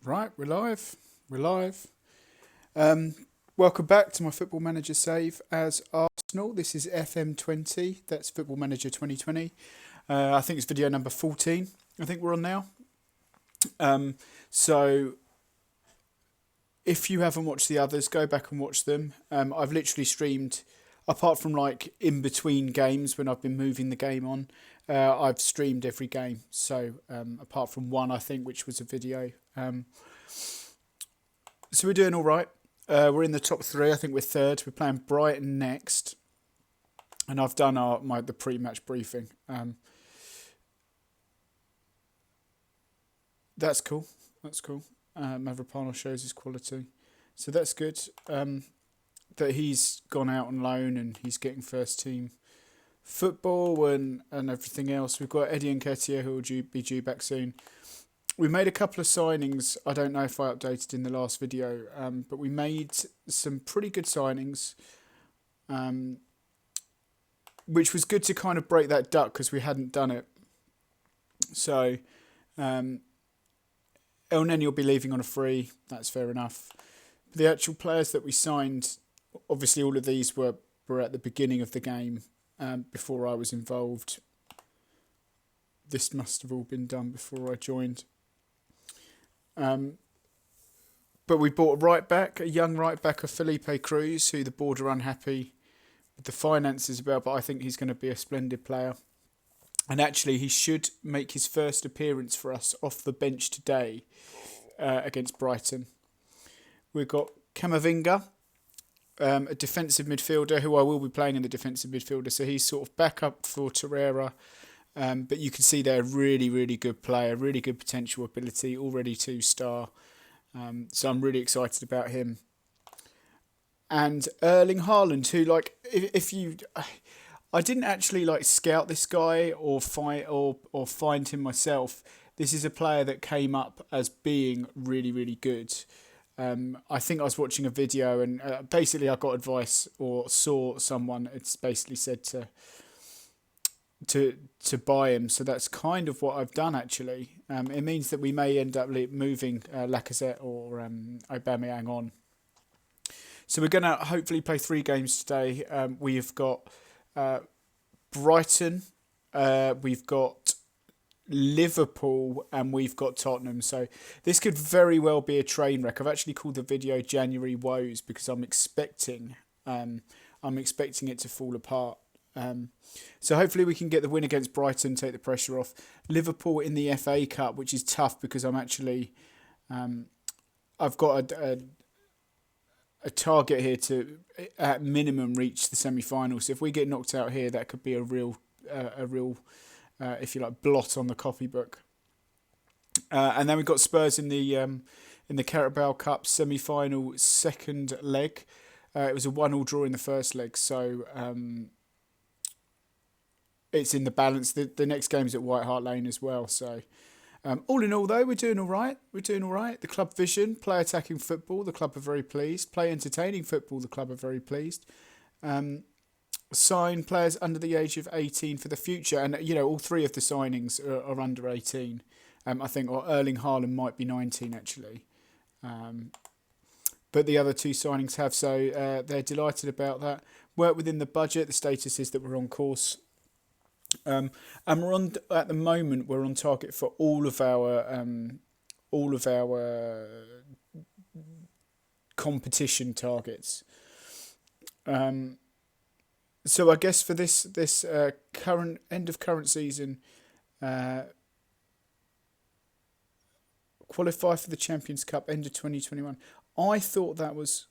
Right, we're live. We're live. Um, Welcome back to my Football Manager save as Arsenal. This is FM20. That's Football Manager 2020. I think it's video number 14. I think we're on now. So if you haven't watched the others, go back and watch them. I've literally streamed, apart from like in between games when I've been moving the game on, I've streamed every game. So apart from one, I think, which was a video. So we're doing all right. We're in the top three. I think we're third. We're playing Brighton next, and I've done the pre-match briefing. That's cool. That's cool. Mavropanos shows his quality, so that's good. That he's gone out on loan and he's getting first team football and everything else. We've got Eddie Nketiah who will be due back soon. We made a couple of signings. I don't know if I updated in the last video, but we made some pretty good signings, which was good to kind of break that duck because we hadn't done it. So El Neni will be leaving on a free. That's fair enough. The actual players that we signed, obviously all of these were at the beginning of the game before I was involved. This must have all been done before I joined. But we bought a young right back of Felipe Cruz, who the board are unhappy with the finances about, but I think he's going to be a splendid player. And actually, he should make his first appearance for us off the bench today against Brighton. We've got Camavinga, a defensive midfielder who I will be playing in the defensive midfielder, so he's sort of backup for Torreira. But you can see they're a really, really good player, really good potential ability, already 2-star. So I'm really excited about him. And Erling Haaland, who I didn't actually scout this guy or find him myself. This is a player that came up as being really, really good. I think I was watching a video and basically I got advice or saw someone. It's basically said to buy him, so that's kind of what I've done actually. It means that we may end up moving Lacazette or Aubameyang on. So we're going to hopefully play 3 games today. We've got Brighton, we've got Liverpool, and we've got Tottenham. So this could very well be a train wreck. I've actually called the video January Woes because I'm expecting it to fall apart. So hopefully we can get the win against Brighton, take the pressure off. Liverpool in the FA Cup, which is tough because I'm actually, I've got a target here to at minimum reach the semi-finals. So if we get knocked out here, that could be a real, if you like, blot on the copybook. And then we've got Spurs in the Carabao Cup semi-final second leg. It was a 1-1 draw in the first leg, so. It's in the balance. The next game's at White Hart Lane as well. So, all in all, though, we're doing all right. The club vision, play attacking football. The club are very pleased. Play entertaining football. The club are very pleased. Sign players under the age of 18 for the future, and all 3 of the signings are under 18. I think, or Erling Haaland might be 19 actually. But the other 2 signings have, so they're delighted about that. Work within the budget. The status is that we're on course. And we're on at the moment. We're on target for all of our competition targets. So I guess for this current end of current season, qualify for the Champions Cup end of 2021. I thought that was.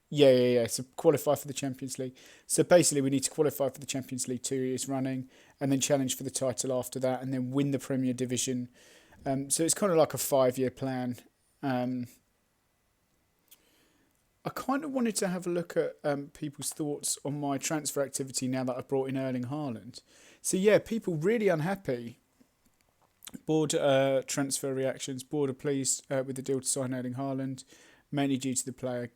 Yeah. So qualify for the Champions League. So basically, we need to qualify for the Champions League 2 years running, and then challenge for the title after that, and then win the Premier Division. So it's kind of like a 5-year plan. I kind of wanted to have a look at people's thoughts on my transfer activity now that I've brought in Erling Haaland. So yeah, people really unhappy. Board transfer reactions. Board are pleased with the deal to sign Erling Haaland, mainly due to the player.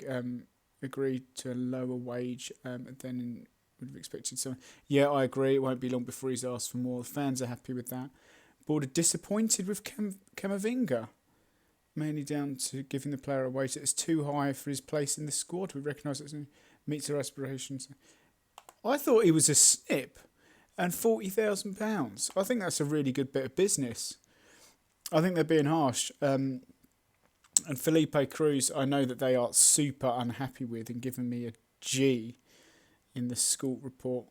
Agreed to a lower wage than would have expected. So, yeah, I agree. It won't be long before he's asked for more. The fans are happy with that. Board are disappointed with Camavinga. mainly down to giving the player a wage that is too high for his place in the squad. We recognise it meets our aspirations. I thought he was a snip and £40,000. I think that's a really good bit of business. I think they're being harsh. And Felipe Cruz, I know that they are super unhappy with and giving me a G in the school report.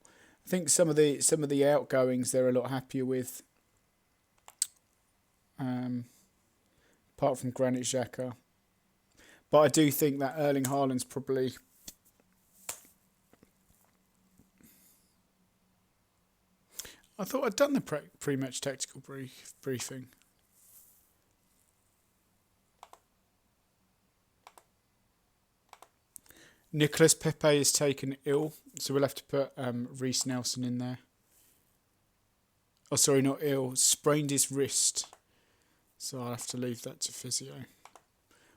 I think some of the outgoings they're a lot happier with. Apart from Granit Xhaka. But I do think that Erling Haaland's probably... I thought I'd done the pre-match tactical briefing. Nicolas Pepe is taken ill, so we'll have to put Reece Nelson in there. Oh, sorry, not ill. Sprained his wrist. So I'll have to leave that to physio.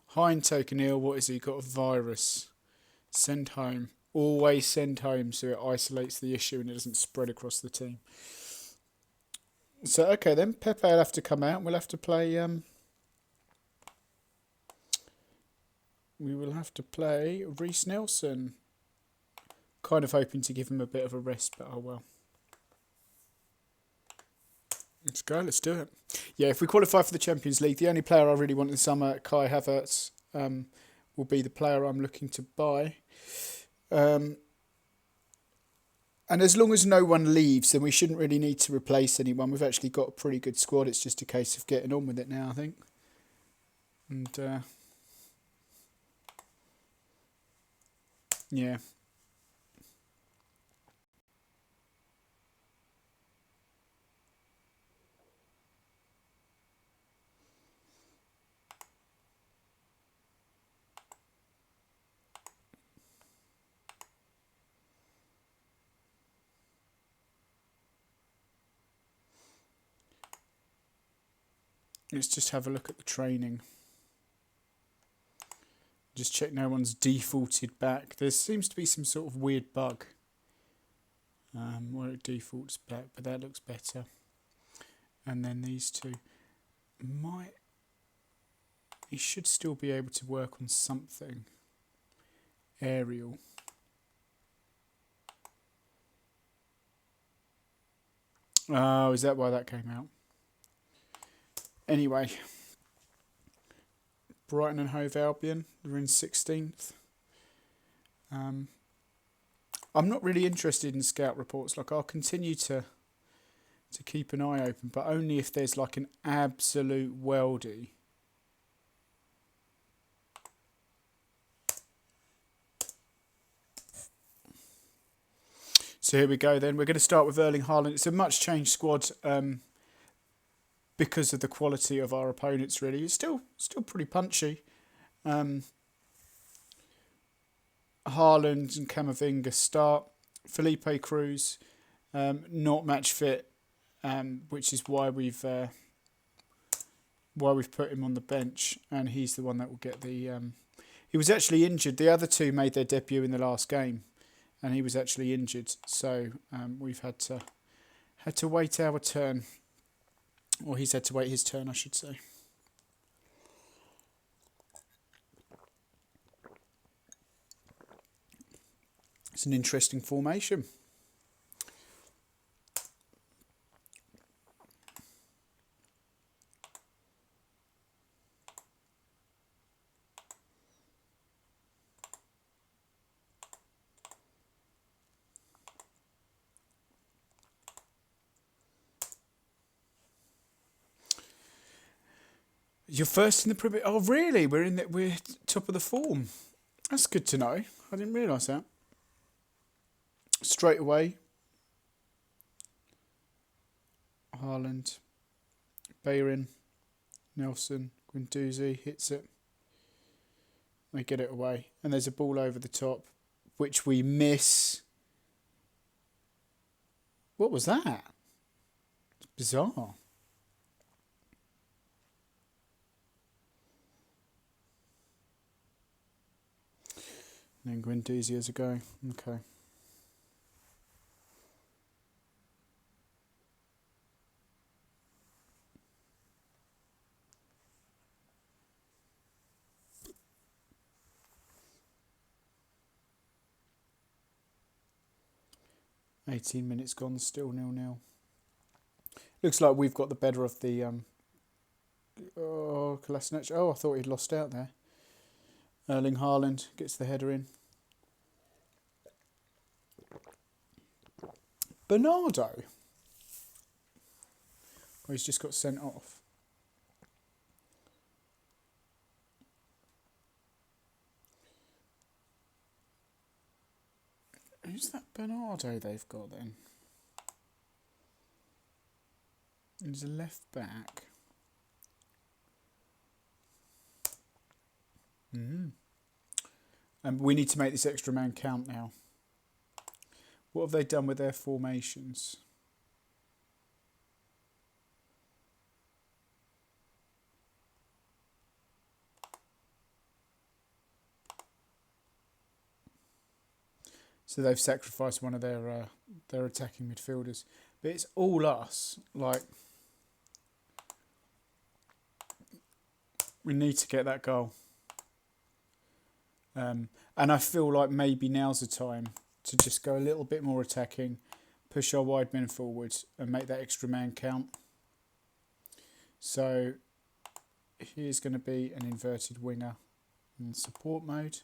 Hind taken ill. What is he? Got a virus. Send home. Always send home so it isolates the issue and it doesn't spread across the team. So, okay then. Pepe will have to come out. We'll have to play... we will have to play Reece Nelson. Kind of hoping to give him a bit of a rest, but oh well. Let's go, let's do it. Yeah, if we qualify for the Champions League, the only player I really want in the summer, Kai Havertz, will be the player I'm looking to buy. And as long as no one leaves, then we shouldn't really need to replace anyone. We've actually got a pretty good squad. It's just a case of getting on with it now, I think. And, yeah. Let's just have a look at the training. Just check no one's defaulted back. There seems to be some sort of weird bug where it defaults back, but that looks better. And then these two he should still be able to work on something. Aerial. Oh, is that why that came out? Anyway, Brighton and Hove Albion, they're in 16th. I'm not really interested in scout reports. Like, I'll continue to keep an eye open, but only if there's like an absolute weldy. So here we go then. We're going to start with Erling Haaland. It's a much changed squad because of the quality of our opponents, really. It's still pretty punchy. Haaland and Camavinga start. Felipe Cruz, not match fit, which is why we've put him on the bench, and he's the one that will get the... he was actually injured. The other two made their debut in the last game, and he was actually injured. So we've had to wait our turn. Or he's had to wait his turn, I should say. It's an interesting formation. You're first in the Premier. Oh, really? We're top of the form. That's good to know. I didn't realise that. Straight away, Haaland, Bayern, Nelson, Guendouzi hits it. They get it away, and there's a ball over the top, which we miss. What was that? It's bizarre. And then Guendouzi has a go. Okay. 18 minutes gone, still 0-0. Looks like we've got the better of the Kolasinac. Oh, I thought he'd lost out there. Erling Haaland gets the header in. Bernardo. Oh, he's just got sent off. Who's that Bernardo they've got then? He's a left back. And we need to make this extra man count now. What have they done with their formations? So they've sacrificed one of their attacking midfielders. But it's all us. Like, we need to get that goal. And I feel like maybe now's the time to just go a little bit more attacking, push our wide men forward and make that extra man count. So here's going to be an inverted winger in support mode.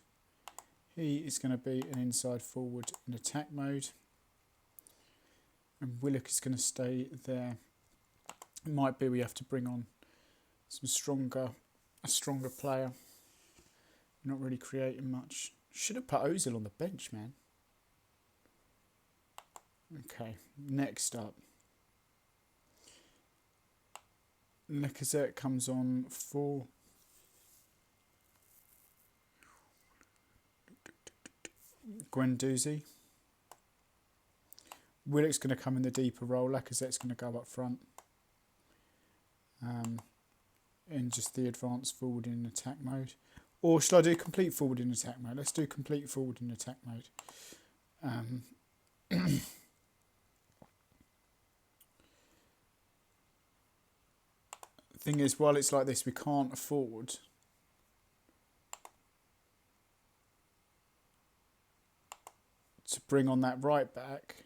He is going to be an inside forward in attack mode. And Willock is going to stay there. It might be we have to bring on a stronger player. Not really creating much. Should have put Ozil on the bench, man. Okay, next up. Lacazette comes on for Guendouzi. Willock's going to come in the deeper role. Lacazette's going to go up front. In just the advanced forward in attack mode. Or should I do complete forward in attack mode? Let's do complete forward in attack mode. Thing is, while it's like this, we can't afford to bring on that right back.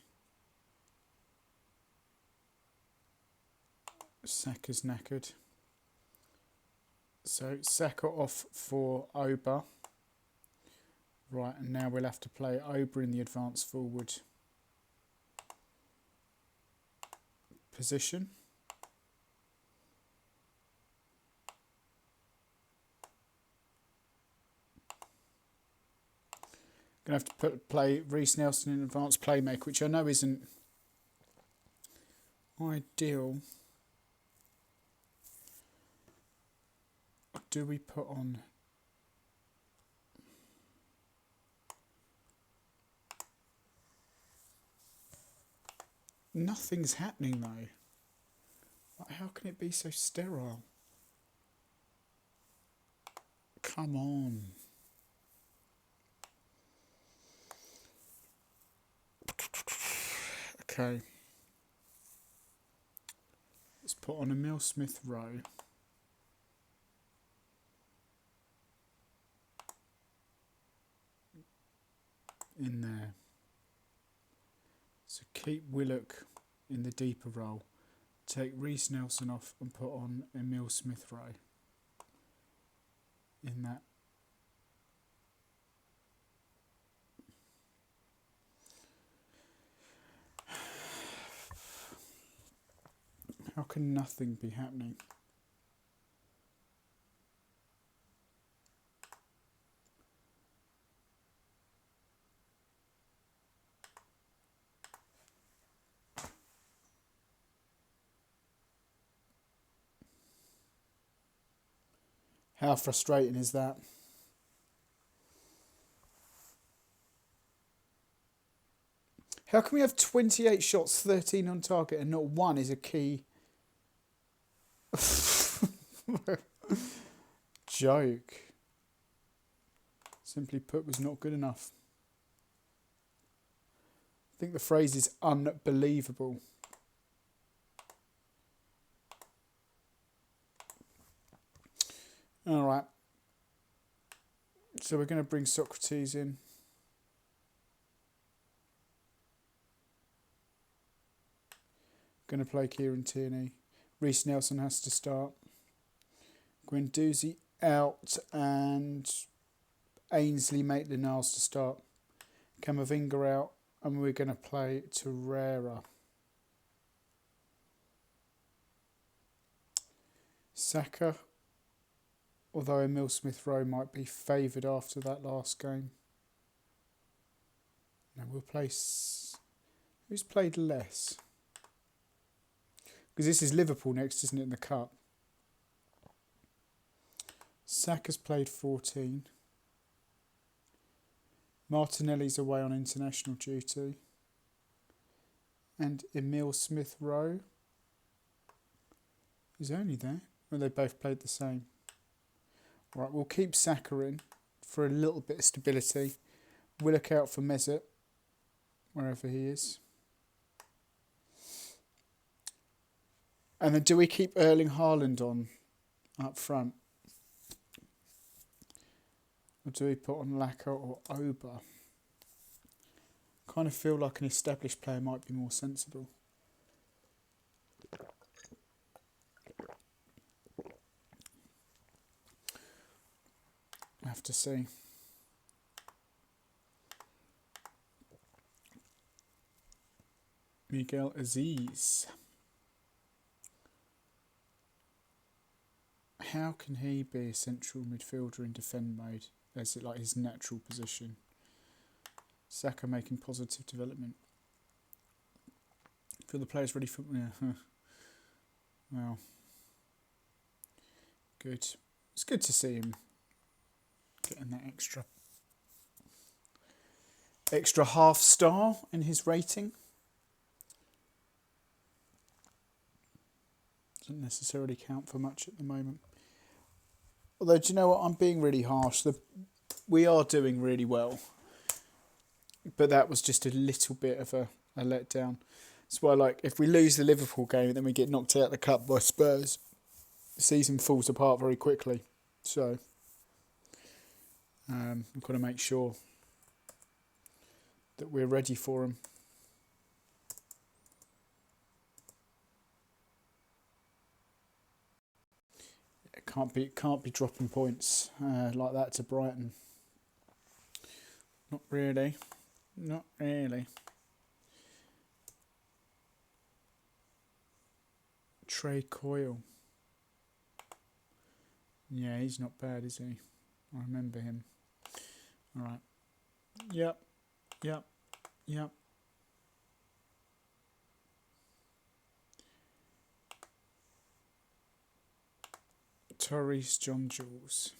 Saka's knackered. So Saka off for Oba. Right, and now we'll have to play Oba in the advanced forward position. Gonna have to play Reece Nelson in advanced playmaker, which I know isn't ideal. Do we put on? Nothing's happening though. Like, how can it be so sterile? Come on. Okay. Let's put on Emil Smith Rowe. In there. So keep Willock in the deeper role. Take Reece Nelson off and put on Emil Smith Rowe. In that. How can nothing be happening? How frustrating is that? How can we have 28 shots, 13 on target, and not one is a key? Joke. Simply put, was not good enough. I think the phrase is unbelievable. All right. So we're going to bring Socrates in. Going to play Kieran Tierney. Reece Nelson has to start. Guendouzi out and Ainsley Maitland-Niles to start. Camavinga out, and we're going to play Torreira. Saka, although Emile Smith-Rowe might be favoured after that last game. Now we'll place... Who's played less? Because this is Liverpool next, isn't it, in the Cup? Saka's played 14. Martinelli's away on international duty. And Emile Smith-Rowe is only there. Well, they both played the same. Right, we'll keep Saka in for a little bit of stability. We'll look out for Mesut, wherever he is. And then do we keep Erling Haaland on up front? Or do we put on Laka or Oba? Kind of feel like an established player might be more sensible. I have to see. Miguel Aziz. How can he be a central midfielder in defend mode? Is it like his natural position? Saka making positive development. Feel the player's ready for... Yeah. Well. Good. It's good to see him getting that extra half star in his rating. Doesn't necessarily count for much at the moment. Although, do you know what? I'm being really harsh. We are doing really well. But that was just a little bit of a letdown. That's why, like, if we lose the Liverpool game and then we get knocked out of the Cup by Spurs, the season falls apart very quickly. So, we've got to make sure that we're ready for them. Can't be dropping points like that to Brighton. Not really. Not really. Trey Coyle. Yeah, he's not bad, is he? I remember him. All right. Yep. Torres John Jules.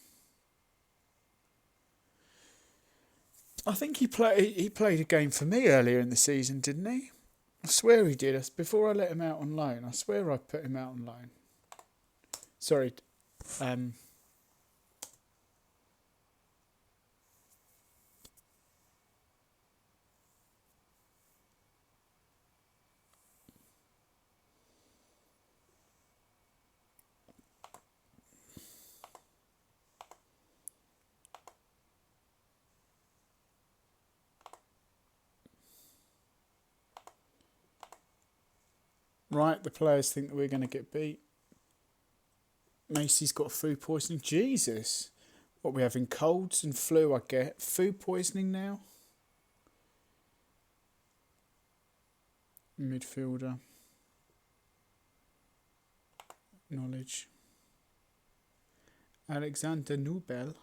I think he played a game for me earlier in the season, didn't he? I swear he did. Before I let him out on loan, I swear I put him out on loan. Sorry. Right, the players think that we're going to get beat. Macy's got food poisoning. Jesus. What, we having colds and flu, I get. Food poisoning now? Midfielder. Knowledge. Alexander Nubel.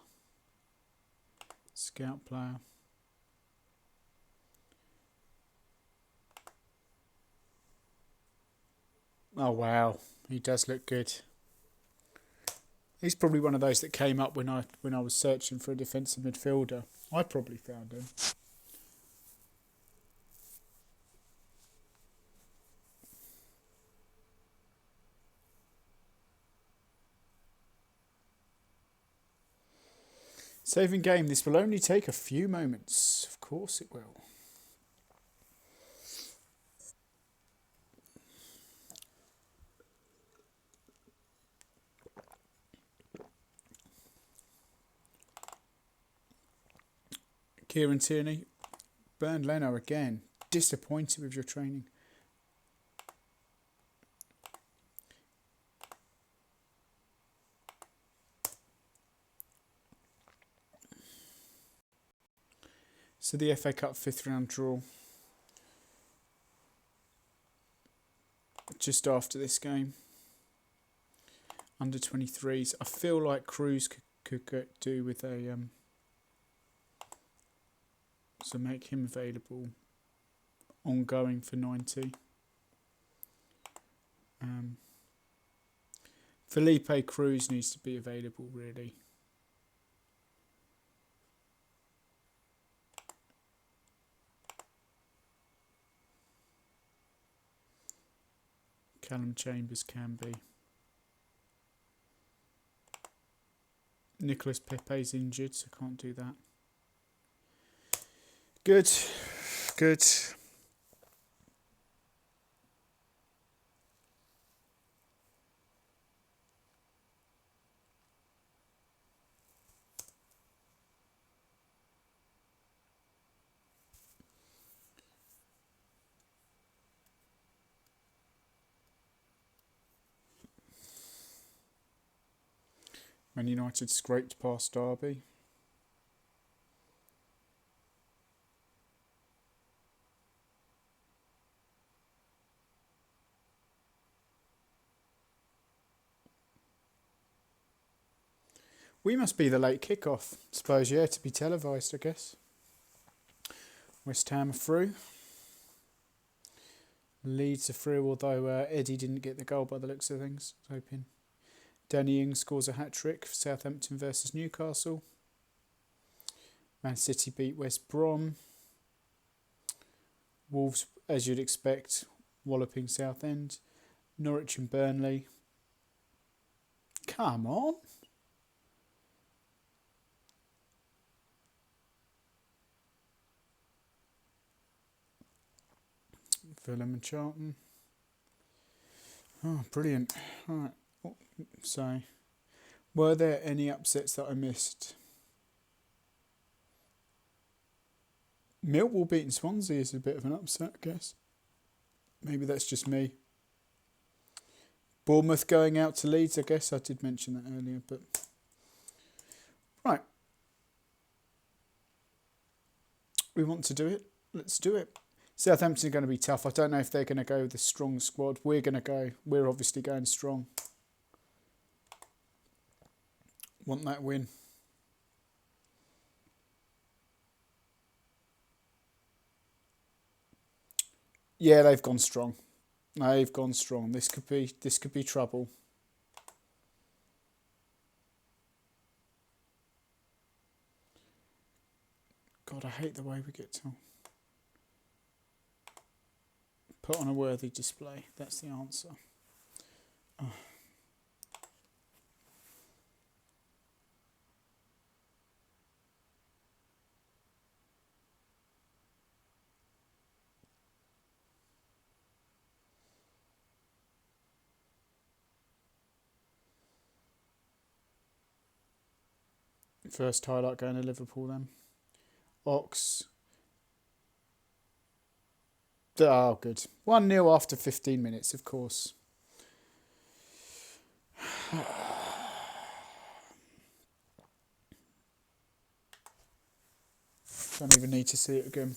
Scout player. Oh wow, he does look good. He's probably one of those that came up when I was searching for a defensive midfielder. I probably found him. Saving game. This will only take a few moments. Of course it will. Kieran Tierney, Bernd Leno again. Disappointed with your training. So the FA Cup 5th round draw. Just after this game. Under 23s. I feel like Cruz could do with a... so make him available ongoing for 90. Felipe Cruz needs to be available, really. Callum Chambers can be. Nicolas Pepe's injured, so can't do that. Good. Good. Man United scraped past Derby. We must be the late kick-off. Suppose, yeah, to be televised, I guess. West Ham are through. Leeds are through, although Eddie didn't get the goal by the looks of things. I was hoping. Danny Ings scores a hat-trick for Southampton versus Newcastle. Man City beat West Brom. Wolves, as you'd expect, walloping Southend. Norwich and Burnley. Come on. Fulham and Charlton. Oh, brilliant. All right. So, were there any upsets that I missed? Millwall beating Swansea is a bit of an upset, I guess. Maybe that's just me. Bournemouth going out to Leeds, I guess. I did mention that earlier, but... Right. We want to do it. Let's do it. Southampton are going to be tough. I don't know if they're going to go with a strong squad. We're going to go. We're obviously going strong. Want that win. Yeah, they've gone strong. They've gone strong. This could be trouble. God, I hate the way we get to put on a worthy display. That's the answer. Oh. First highlight going to Liverpool then. Ox. Oh, good. 1-0 after 15 minutes, of course. Don't even need to see it again.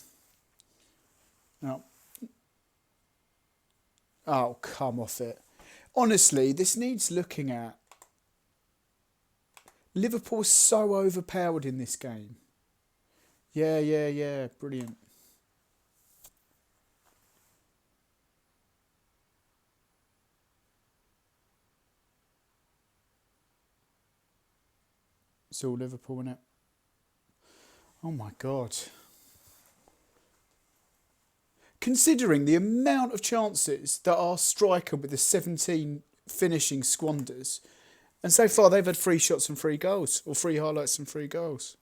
No. Oh, come off it. Honestly, this needs looking at. Liverpool's so overpowered in this game. Yeah. Brilliant. It's all Liverpool, innit? Oh my God. Considering the amount of chances that our striker with the 17 finishing squanders, and so far they've had 3 shots and 3 goals, or 3 highlights and 3 goals.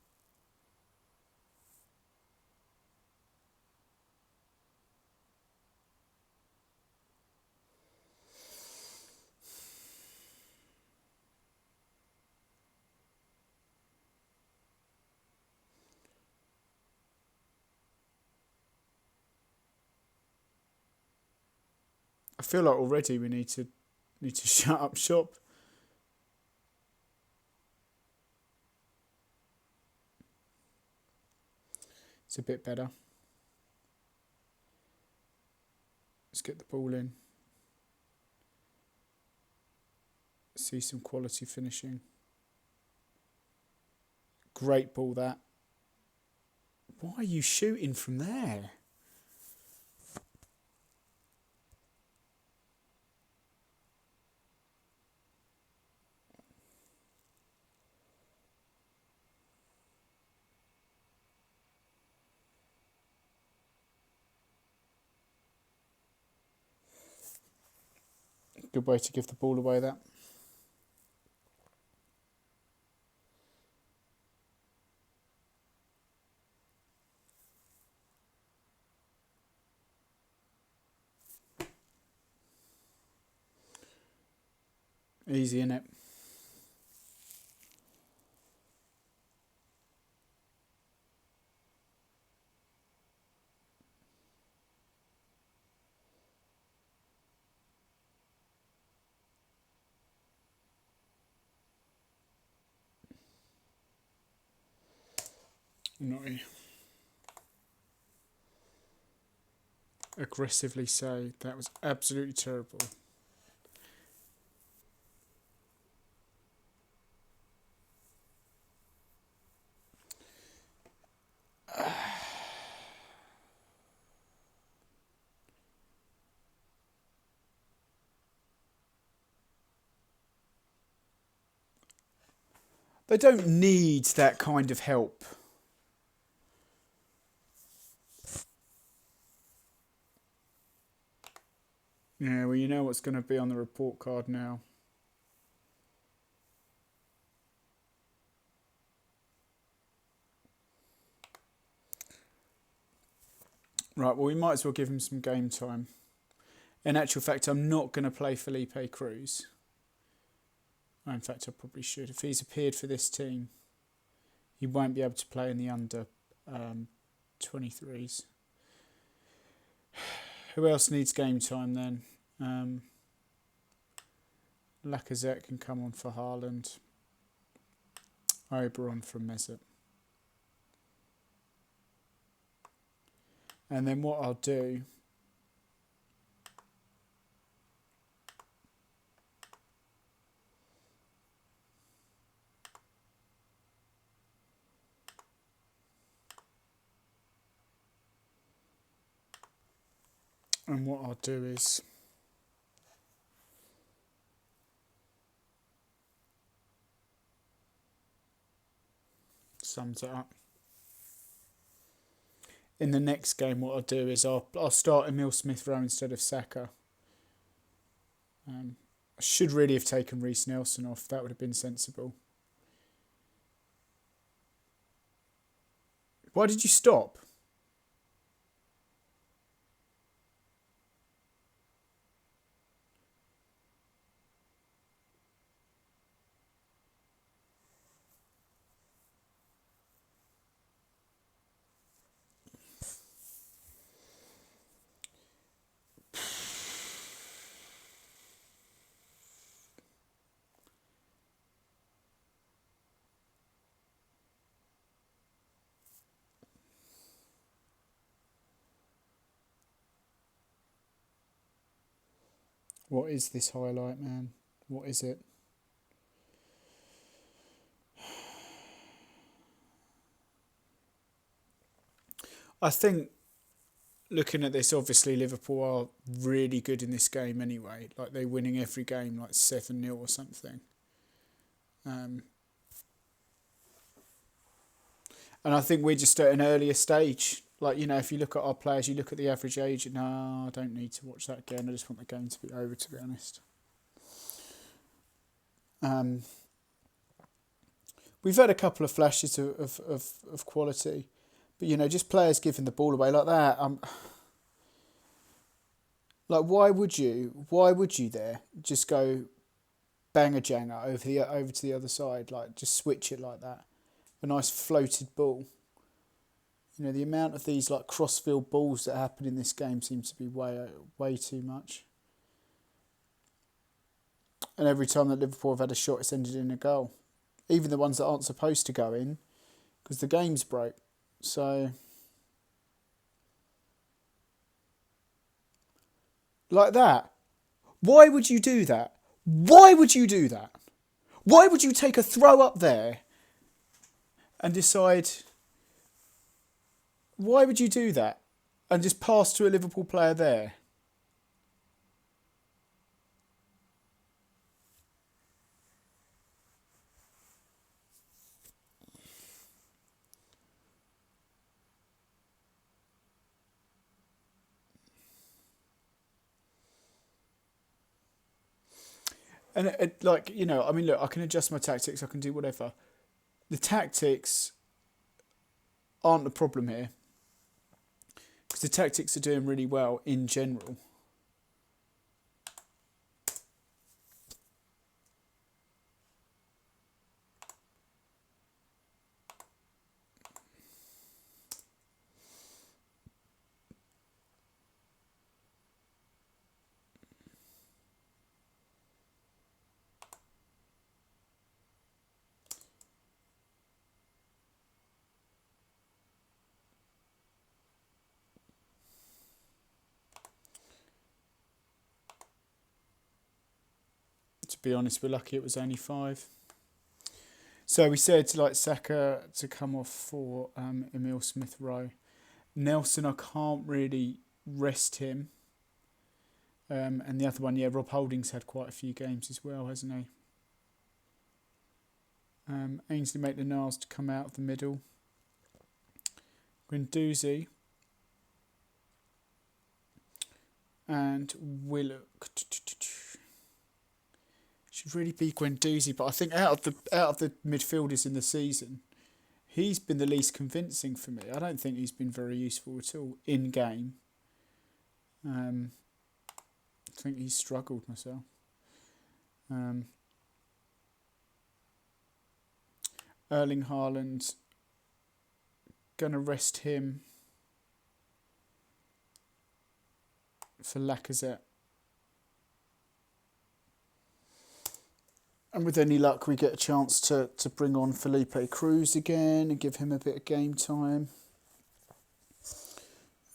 I feel like already we need to shut up shop. It's a bit better. Let's get the ball in. See some quality finishing. Great ball, that. Why are you shooting from there? Good way to give the ball away, that. Easy, innit? Naughty. Aggressively so. That was absolutely terrible. They don't need that kind of help. Yeah, well, you know what's going to be on the report card now. Right, well, we might as well give him some game time. In actual fact, I'm not going to play Felipe Cruz. In fact, I probably should. If he's appeared for this team, he won't be able to play in the under 23s. Who else needs game time then? Lacazette can come on for Haaland. Oberon from Mesut. And then what I'll do... And what I'll do is... Sums it up. In the next game, what I'll do is I'll start Emil Smith-Rowe instead of Saka. I should really have taken Reece Nelson off. That would have been sensible. Why did you stop? What is this highlight, man? What is it? I think, looking at this, obviously Liverpool are really good in this game anyway. Like, they're winning every game like 7-0 or something. And I think we're just at an earlier stage. Like, you know, if you look at our players, you look at the average age, no, I don't need to watch that again. I just want the game to be over, to be honest. We've had a couple of flashes of quality. But, you know, just players giving the ball away like that. Like, why would you there just go bang a janger over to the other side? Like, just switch it like that. A nice floated ball. You know, the amount of these like crossfield balls that happen in this game seems to be way too much. And every time that Liverpool have had a shot, it's ended in a goal. Even the ones that aren't supposed to go in, because the game's broke. So, like that. Why would you do that? Why would you do that? Why would you take a throw up there and decide... Why would you do that and just pass to a Liverpool player there? And like, you know, I mean, look, I can adjust my tactics. I can do whatever. The tactics aren't the problem here, because the tactics are doing really well in general. To be honest, we're lucky it was only 5. So we said like Saka to come off for Emile Smith-Rowe. Nelson, I can't really rest him. And the other one, yeah, Rob Holding's had quite a few games as well, hasn't he? Ainsley Maitland-Niles to come out of the middle. Guendouzi and Willock. Should really be Guendouzi, but I think out of the midfielders in the season, he's been the least convincing for me. I don't think he's been very useful at all in game. I think he's struggled myself. Erling Haaland, gonna rest him for Lacazette. And with any luck, we get a chance to bring on Felipe Cruz again and give him a bit of game time.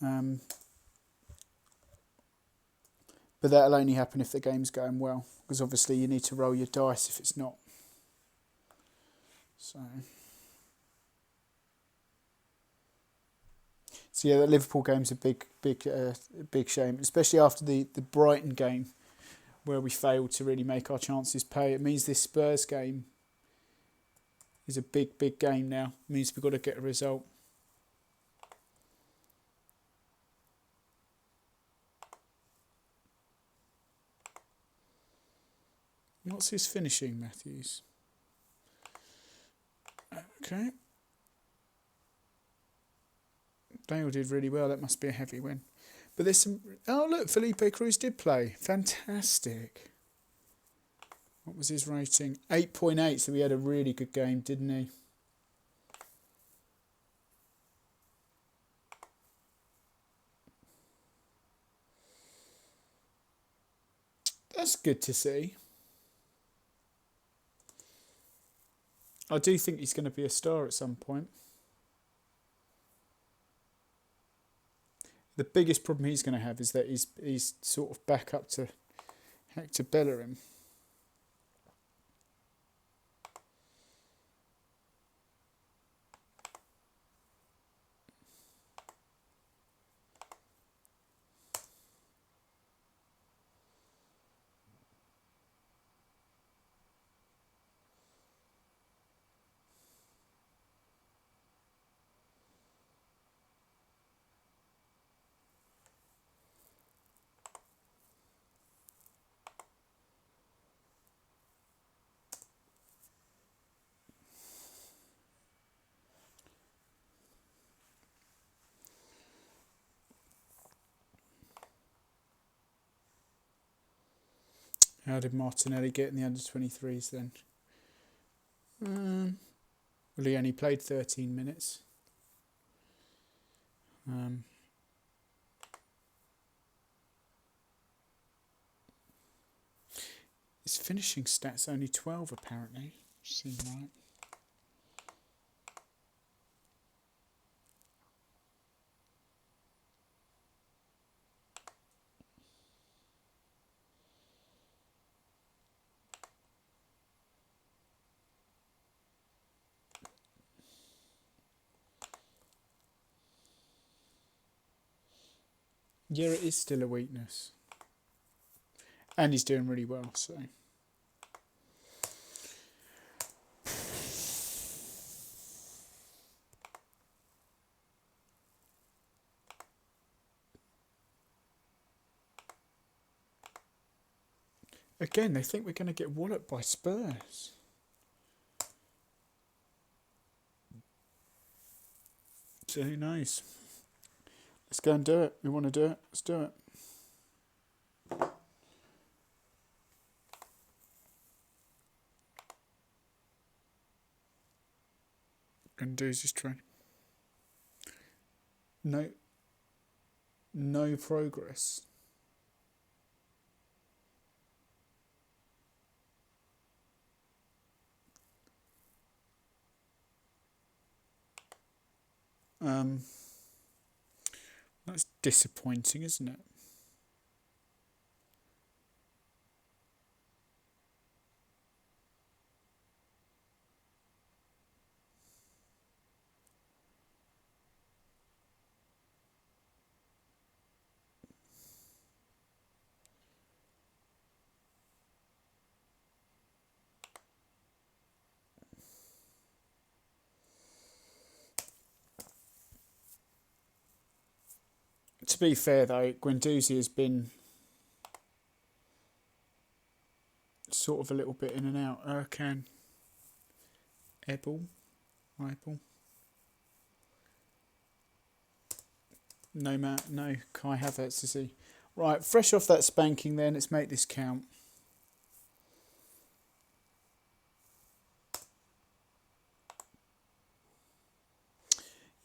But that'll only happen if the game's going well, because obviously you need to roll your dice if it's not. So yeah, the Liverpool game's a big shame, especially after the Brighton game, where we failed to really make our chances pay. It means this Spurs game is a big game now. It means we've got to get a result. What's his finishing, Matthews? Okay. Dale did really well. That must be a heavy win. But there's some... Oh, look, Felipe Cruz did play. Fantastic. What was his rating? 8.8, so he had a really good game, didn't he? That's good to see. I do think he's going to be a star at some point. The biggest problem he's going to have is that he's sort of back up to Hector Bellerin. How did Martinelli get in the under-23s then? Well, he only played 13 minutes. His finishing stats only 12 apparently. Seems right. Yeah, it is still a weakness. And he's doing really well, so. Again, they think we're going to get walloped by Spurs. So who knows? Let's go and do it. We want to do it. Let's do it. And do is just try. No progress. That's disappointing, isn't it? To be fair, though, Guendouzi has been sort of a little bit in and out. Erkan, Ebel. No Kai Havertz, is he? Right, fresh off that spanking then, let's make this count.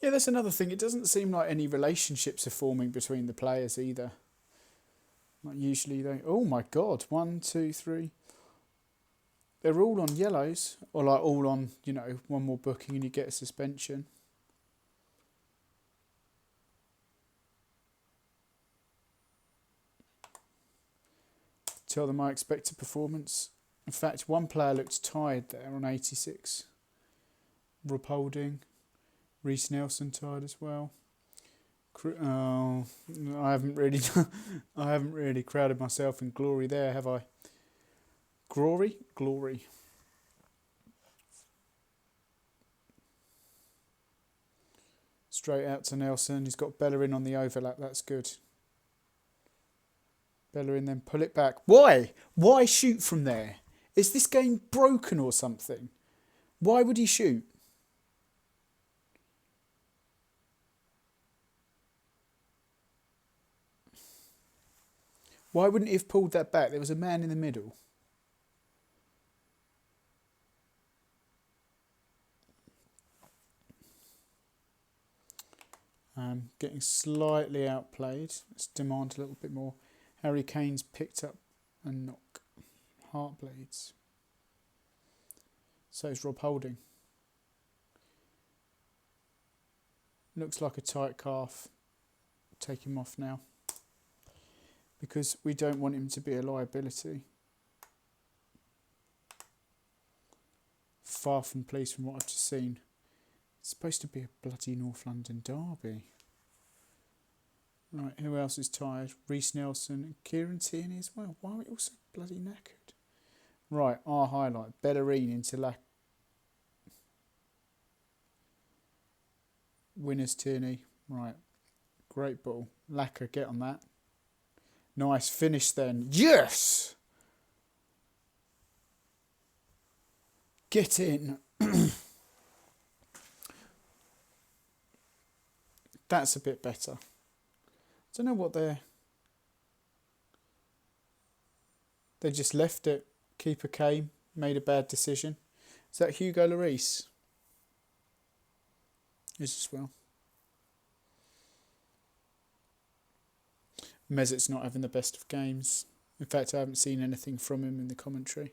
Yeah, that's another thing. It doesn't seem like any relationships are forming between the players either. Like usually they... Oh my God, 1, 2, 3... They're all on yellows, or like all on, you know, one more booking and you get a suspension. Tell them my expected performance. In fact, one player looked tired there on 86. Rob Holding, Reece Nelson tired as well. Oh, I haven't really crowded myself in glory there, have I? Glory. Straight out to Nelson. He's got Bellerin on the overlap. That's good. Bellerin, then pull it back. Why? Why shoot from there? Is this game broken or something? Why would he shoot? Why wouldn't he have pulled that back? There was a man in the middle. Getting slightly outplayed. Let's demand a little bit more. Harry Kane's picked up a knock. Heartblades. So is Rob Holding. Looks like a tight calf. Take him off now. Because we don't want him to be a liability. Far from pleased from what I've just seen. It's supposed to be a bloody North London derby. Right, who else is tired? Reece Nelson and Kieran Tierney as well. Why are we all so bloody knackered? Right, our highlight. Bellerin into Winners Tierney. Right, great ball. Lacquer, get on that. Nice finish then. Yes! Get in. That's a bit better. I don't know what they just left it. Keeper came, made a bad decision. Is that Hugo Lloris? Is as well. Mesut's not having the best of games. In fact, I haven't seen anything from him in the commentary.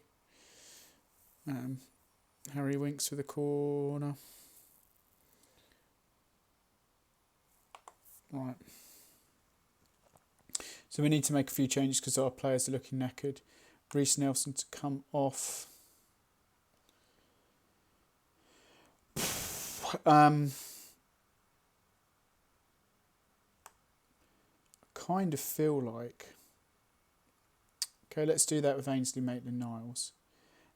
Harry Winks with a corner. Right. So we need to make a few changes because our players are looking knackered. Reece Nelson to come off. kind of feel like... Okay, let's do that with Ainsley Maitland-Niles.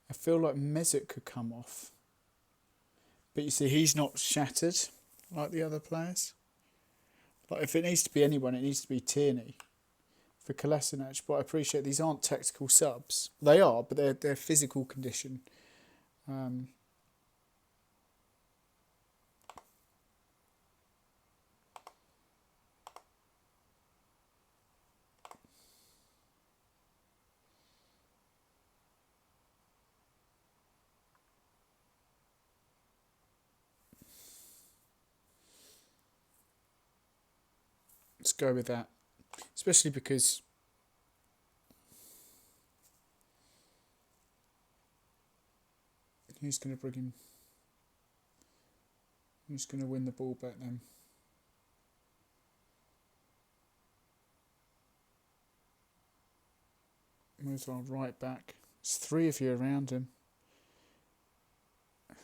I feel like Mesut could come off. But you see, he's not shattered like the other players. Like, if it needs to be anyone, it needs to be Tierney for Kolasinac. But I appreciate these aren't tactical subs. They are, but they're physical condition. Let's go with that. Especially because who's going to bring him? Who's going to win the ball back then? Where's our right back? There's three of you around him. There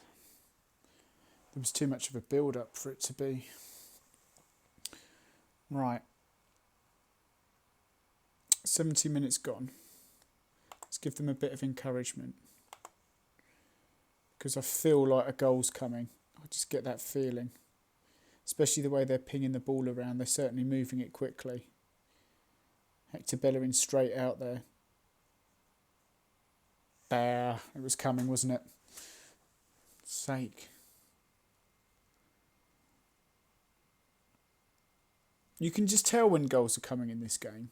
was too much of a build-up for it to be. Right. 70 minutes gone. Let's give them a bit of encouragement. Because I feel like a goal's coming. I just get that feeling. Especially the way they're pinging the ball around. They're certainly moving it quickly. Hector Bellerin straight out there. There. It was coming, wasn't it? Sake. You can just tell when goals are coming in this game.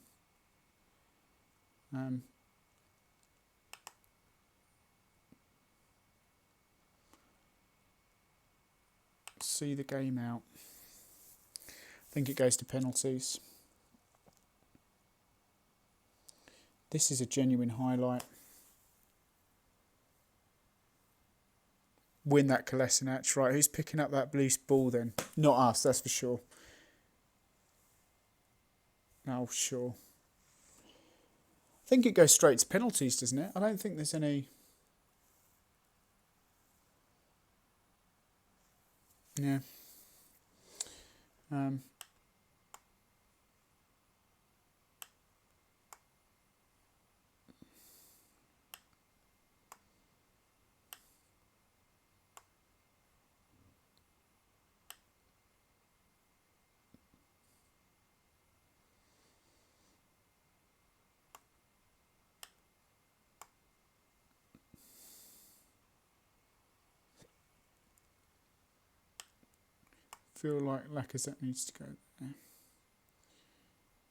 See the game out. I think it goes to penalties. This is a genuine highlight. Win that Kolasinac. Right, who's picking up that loose ball then? Not us, that's for sure. Oh, sure. I think it goes straight to penalties, doesn't it? I don't think there's any... Yeah. Feel like Lacazette needs to go there.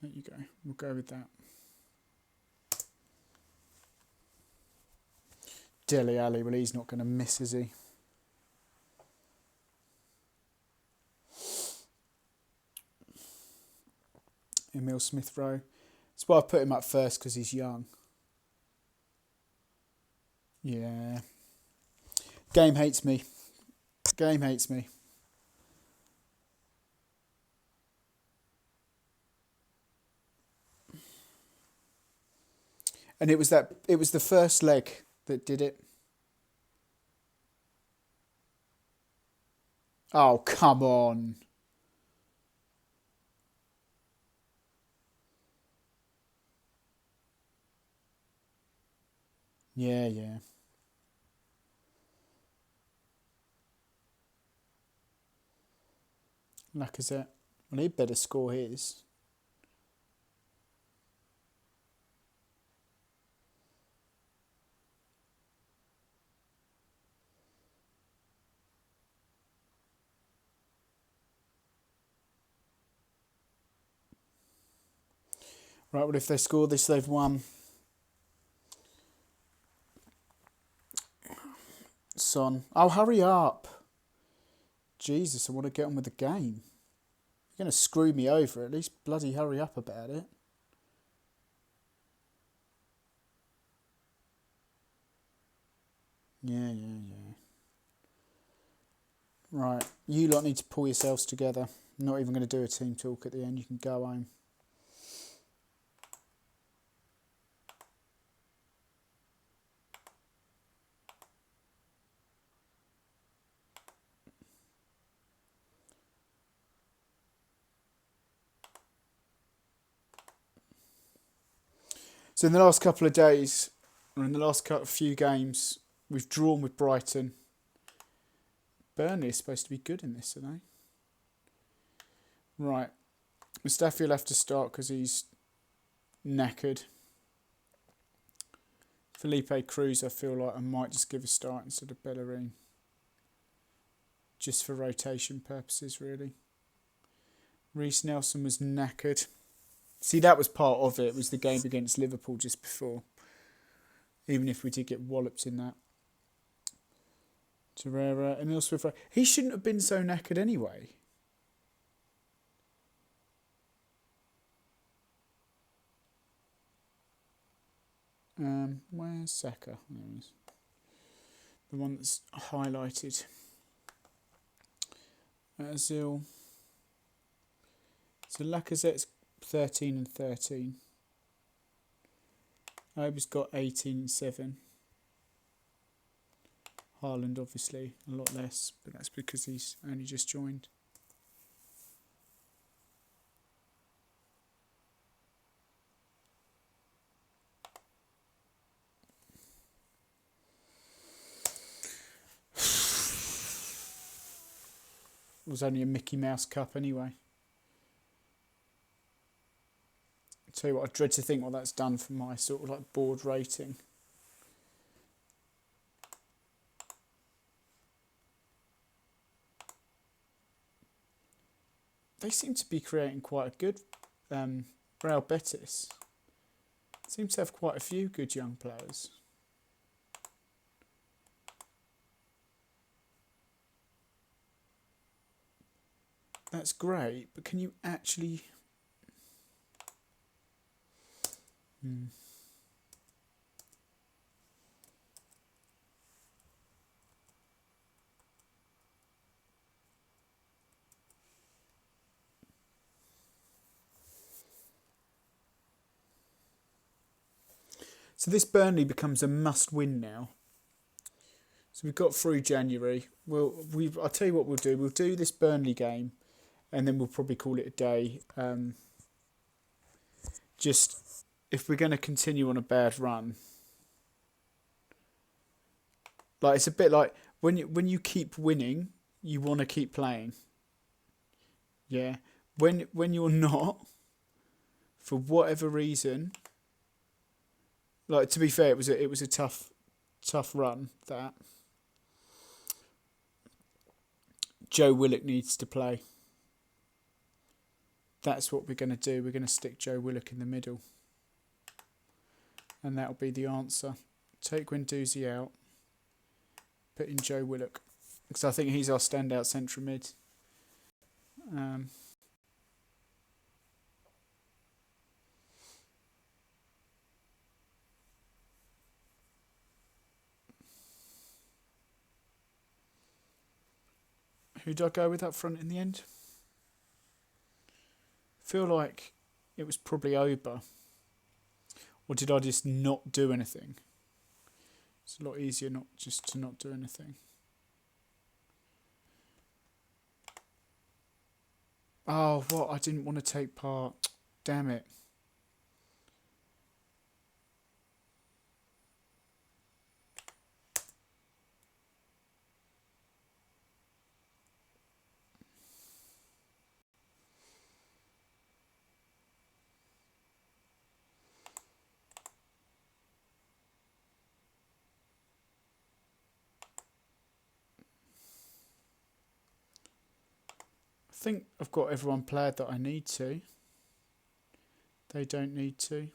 There you go. We'll go with that. Dele Alli, well, he's not going to miss, is he? Emile Smith-Rowe. That's why I put him up first, because he's young. Yeah. Game hates me. Game hates me. And it was the first leg that did it. Oh, come on. Yeah, yeah. Lacazette. Well, he'd better score his. Right, well, if they score this, they've won. Son. Oh, hurry up. Jesus, I want to get on with the game. You're going to screw me over. At least bloody hurry up about it. Yeah. Right, you lot need to pull yourselves together. I'm not even going to do a team talk at the end. You can go home. So in the last couple of days, or in the last few games, we've drawn with Brighton. Burnley is supposed to be good in this, are they? Right. Mustafi will have to start because he's knackered. Felipe Cruz, I feel like I might just give a start instead of Bellerin. Just for rotation purposes, really. Reece Nelson was knackered. See, that was part of it. It was the game against Liverpool just before. Even if we did get walloped in that. Torreira, Emil Smith. He shouldn't have been so knackered anyway. Where's Saka? There he is. The one that's highlighted. Ozil. So Lacazette's 13 and 13. Oba's got 18 and 7. Haaland obviously a lot less, but that's because he's only just joined. It was only a Mickey Mouse Cup anyway. I'll tell you what, I dread to think what that's done for my sort of like board rating. They seem to be creating quite a good Real Betis. Seem to have quite a few good young players. That's great, but can you actually... So this Burnley becomes a must-win now. So we've got through January. I'll tell you what we'll do. We'll do this Burnley game, and then we'll probably call it a day. Just if we're going to continue on a bad run, like it's a bit like when you keep winning, you want to keep playing. Yeah, when you're not, for whatever reason. Like, to be fair, it was a tough run. That Joe Willock needs to play. That's what we're going to do. We're going to stick Joe Willock in the middle, and that'll be the answer. Take Guendouzi out, put in Joe Willock, because I think he's our standout central mid. Who did I go with up front in the end? Feel like it was probably Oba. Or did I just not do anything? It's a lot easier not do anything. Oh, what? I didn't want to take part. Damn it. I think I've got everyone played that I need to. They don't need to.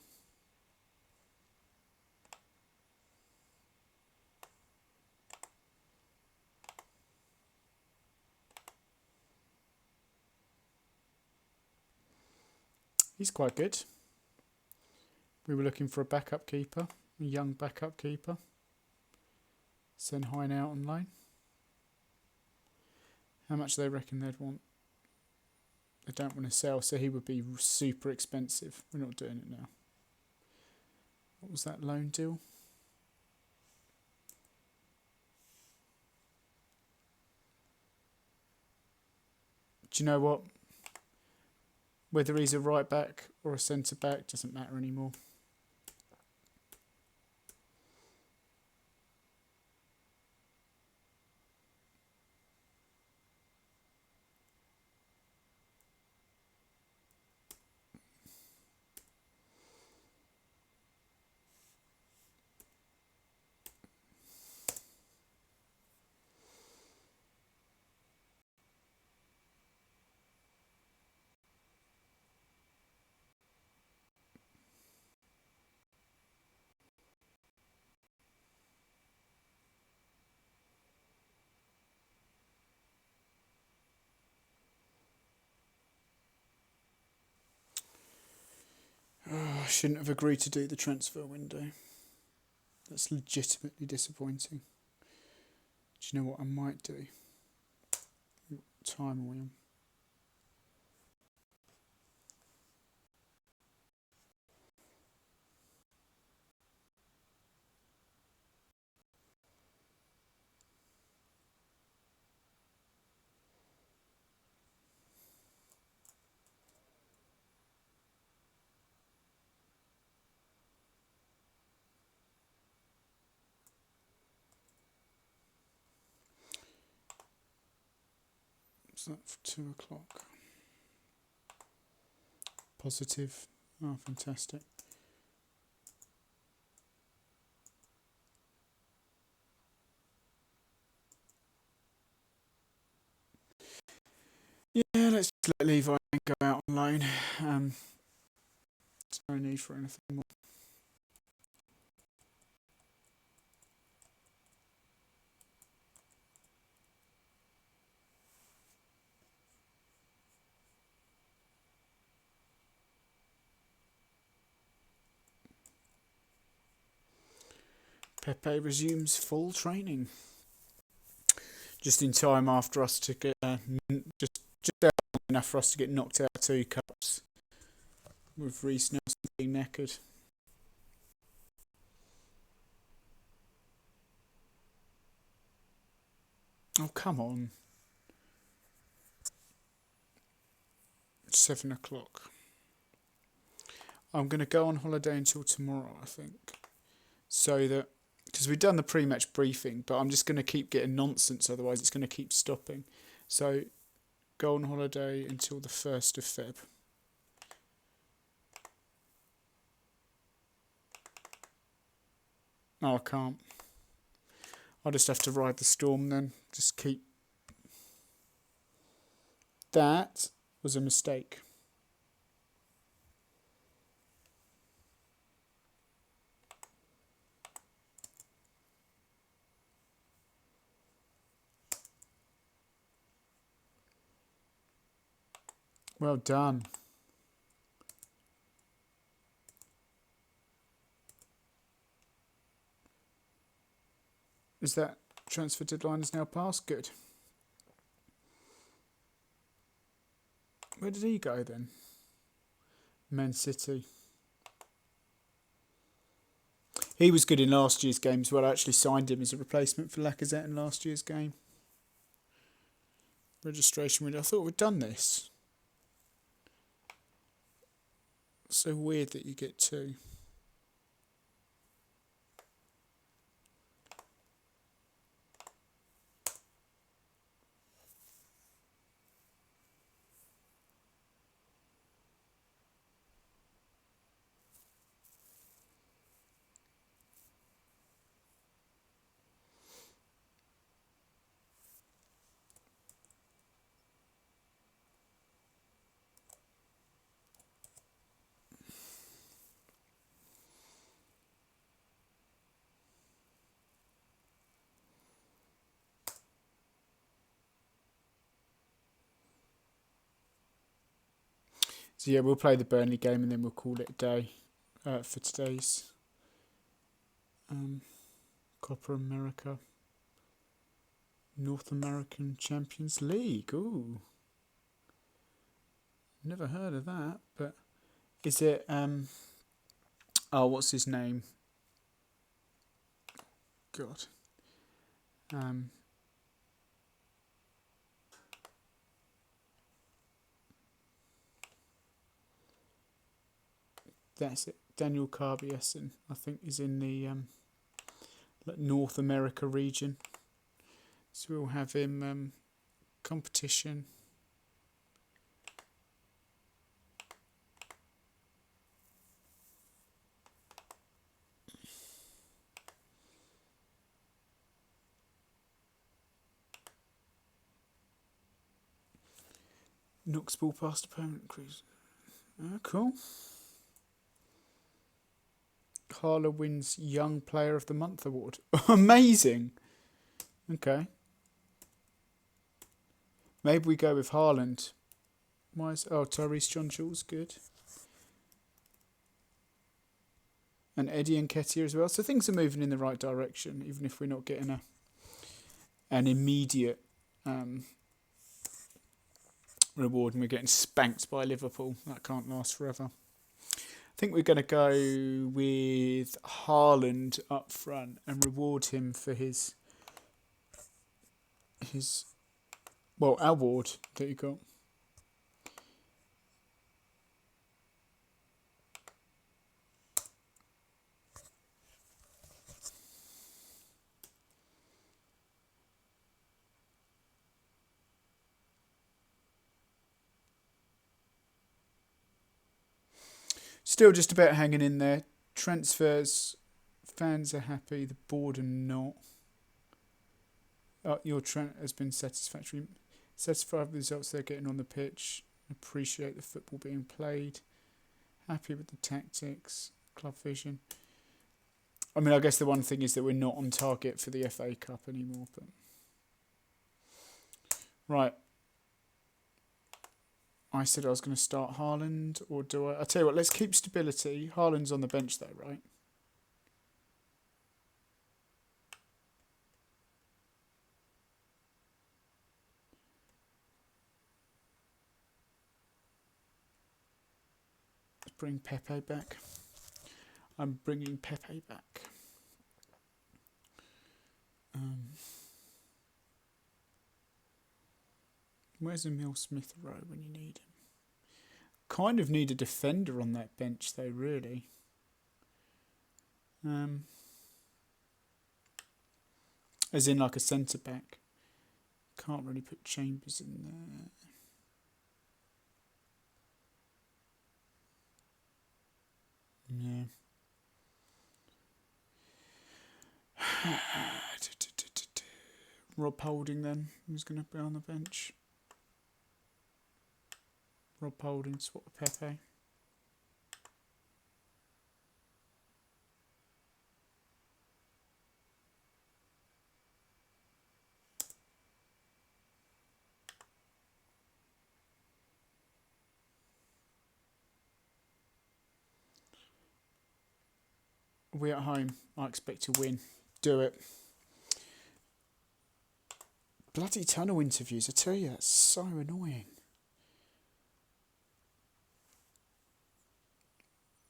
He's quite good. We were looking for a backup keeper, a young backup keeper. Send Hine out on loan. How much do they reckon they'd want? They don't want to sell, so he would be super expensive. We're not doing it now. What was that loan deal? Do you know what? Whether he's a right back or a centre back doesn't matter anymore. shouldn't have agreed to do the transfer window. That's legitimately disappointing. Do you know what I might do? What time are we on? What's that for 2 o'clock? Positive. Oh, fantastic. Yeah, let's just let Levi go out on loan. There's no need for anything more. Pepe resumes full training. Just in time after us to get just enough for us to get knocked out 2 cups. With Reece Nelson being knackered. Oh, come on. 7 o'clock. I'm going to go on holiday until tomorrow, I think. So that, because we've done the pre-match briefing, but I'm just going to keep getting nonsense, otherwise it's going to keep stopping. So, go on holiday until the 1st of Feb. Oh, I can't. I'll just have to ride the storm then. Just keep... That was a mistake. Well done. Is that transfer deadline is now passed? Good. Where did he go then? Man City. He was good in last year's game as well. I actually signed him as a replacement for Lacazette in last year's game. Registration window. I thought we'd done this. So weird that you get 2. So yeah, we'll play the Burnley game and then we'll call it a day for today's Copa America, North American Champions League. Ooh, never heard of that. But is it? Oh, what's his name? God. That's it. Daniel Carbiasen, I think, is in the North America region. So we'll have him competition. Knocks ball past opponent cruise. Cool. Carla wins Young Player of the Month award. Amazing. Okay. Maybe we go with Haaland. Why is Tyrese John Jules good? and Eddie Nketiah as well. So things are moving in the right direction, even if we're not getting an immediate reward and we're getting spanked by Liverpool. That can't last forever. I think we're going to go with Haaland up front and reward him for his award that he got. Still just about hanging in there. Transfers, fans are happy, the board are not. Your Trent has been satisfactory. Satisfied with the results they're getting on the pitch. Appreciate the football being played. Happy with the tactics. Club vision. I mean, I guess the one thing is that we're not on target for the FA Cup anymore. But right. I said I was going to start Haaland, or do I? I'll tell you what, let's keep stability. Haaland's on the bench though, right? Let's bring Pepe back. I'm bringing Pepe back. Where's Emil Smith Rowe when you need him? Kind of need a defender on that bench though, really. As in like a centre back. Can't really put Chambers in there. Yeah. Rob Holding then, who's going to be on the bench? Rob Holding, swap with Pepe. We're at home. I expect to win. Do it. Bloody tunnel interviews, I tell you, that's so annoying.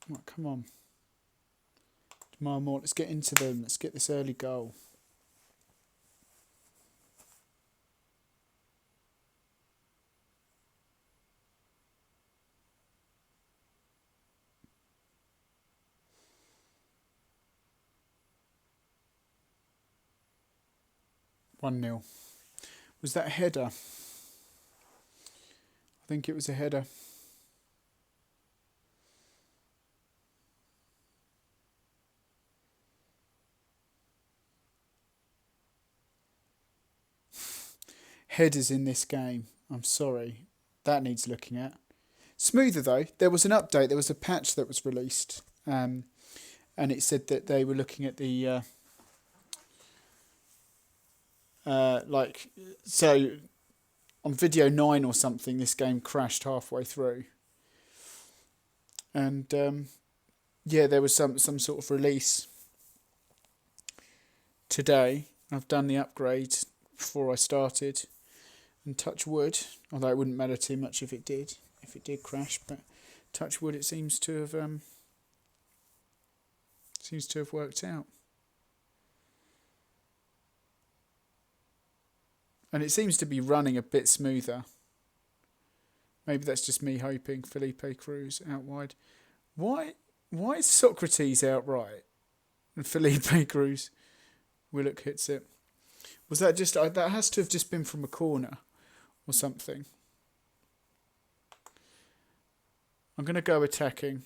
Right, come on. Tomorrow morning, let's get into them. Let's get this early goal. One 0. Was that a header? I think it was a header. Headers in this game. I'm sorry. That needs looking at. Smoother though. There was an update. There was a patch that was released. And it said that they were looking at the... so on video 9 or something, this game crashed halfway through. And there was some sort of release today. I've done the upgrade before I started. And touch wood, although it wouldn't matter too much if it did crash, but touch wood, it seems to have worked out. And it seems to be running a bit smoother. Maybe that's just me hoping. Felipe Cruz out wide. Why is Socrates out right? And Felipe Cruz, Willock hits it. Was that just... that has to have just been from a corner or something. I'm going to go attacking.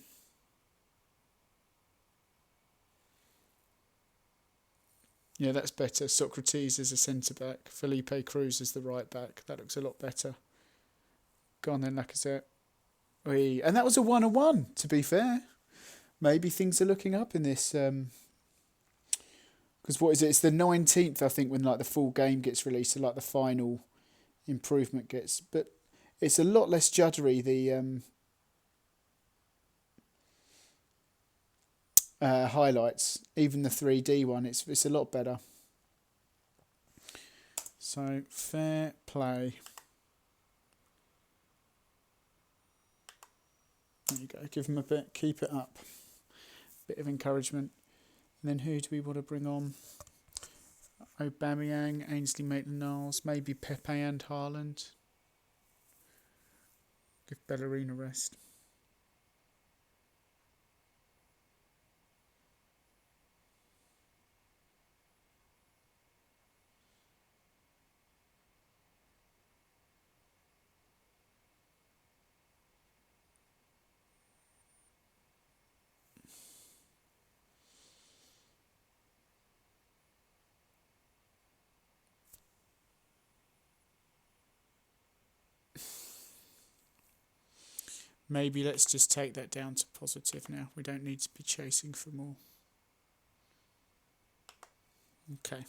Yeah, that's better. Socrates is a centre-back. Felipe Cruz is the right-back. That looks a lot better. Go on then, Lacazette. And that was a 1-1, to be fair. Maybe things are looking up in this. Because what is it? It's the 19th, I think, when like the full game gets released. So like the final improvement gets. But it's a lot less juddery, the highlights. Even the 3D one, it's a lot better. So fair play. There you go. Give him a bit. Keep it up. Bit of encouragement. And then who do we want to bring on? Aubameyang, Ainsley Maitland-Niles, maybe Pepe and Haaland. Give Bellerin a rest. Maybe let's just take that down to positive now. We don't need to be chasing for more. Okay.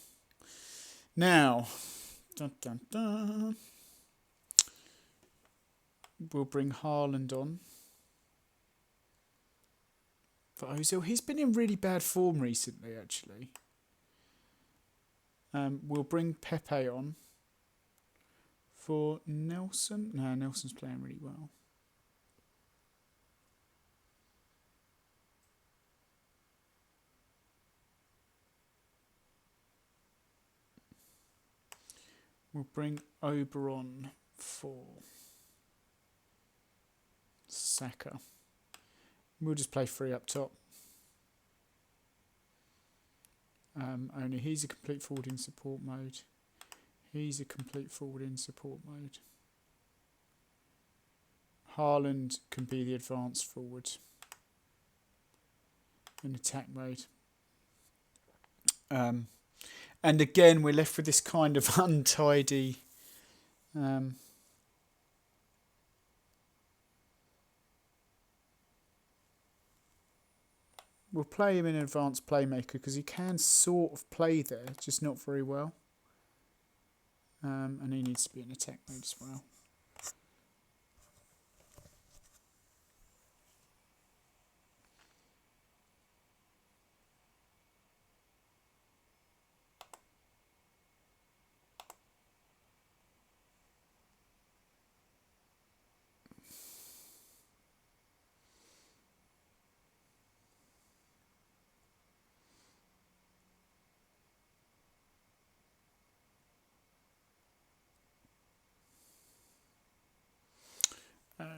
Now, dun, dun, dun. We'll bring Haaland on. For Ozil, he's been in really bad form recently, actually. We'll bring Pepe on. For Nelson. No, Nelson's playing really well. We'll bring Oberon for Saka. We'll just play free up top. Only he's a complete forward in support mode. He's a complete forward in support mode. Haaland can be the advanced forward in attack mode. And again, we're left with this kind of untidy... we'll play him in advanced playmaker because he can sort of play there, just not very well. And he needs to be in attack mode as well.